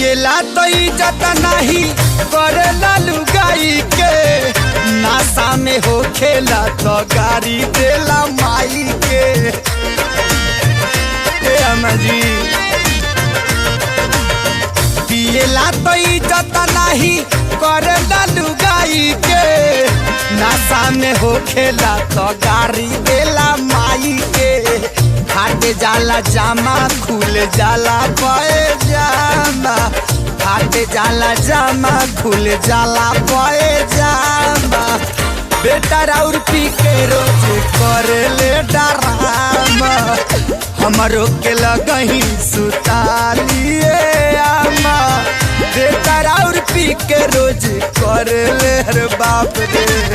पियला तो इज्जत नहीं करेला लुगाई के, नासा में हो खेला तो गाड़ी देला माई के। जी पियला तो इज्जत नहीं करेला लुगाई के, नासा में हो खेला तो गाड़ी देला माई के। फाट जाला जामा खुल जाला पैजामा, फाट जाला जामा खुल जाला पैजामा। बेटा राउर पी के रोज करे ले डरामा, हमरो के लगही सुतालिए आमा। बेटा राउर पी के रोज करे ले हर बाप रे।